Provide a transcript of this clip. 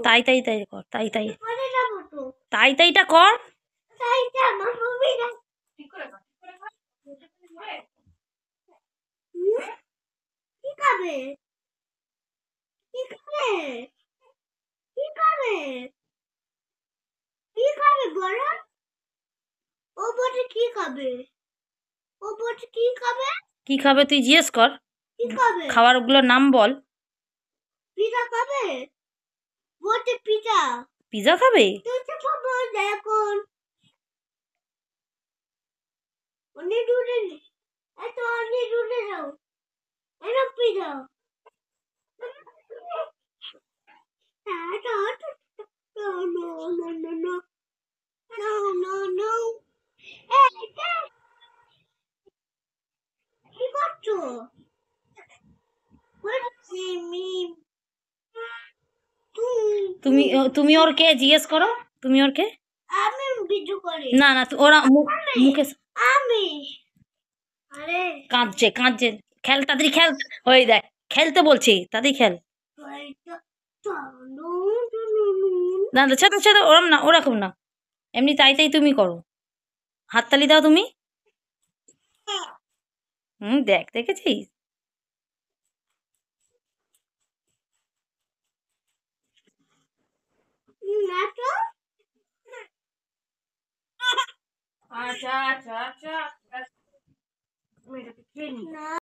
তাই তাই তাই কর, তাই তাই তাই তাইটা কর। কি খাবে তুই জিজ্ঞেস কর, খাবার গুলোর নাম বল। পিজা খাবে? তুমি তুমি ওর কে জিজ্ঞেস করো, তুমি ওর কে? না না ওরা মুখে কাঁদছে কাঁদছে, খেল তাড়াতাড়ি খেল, ওই দেখ খেলতে বলছি, তাড়াতাড়ি খেল। না না ছেড়ে ছেড়ে, ওরম না, ওরকম না, এমনি তাই তাই তুমি করো, হাততালি দাও তুমি। দেখ দেখেছিস? আচ্ছা আচ্ছা আচ্ছা।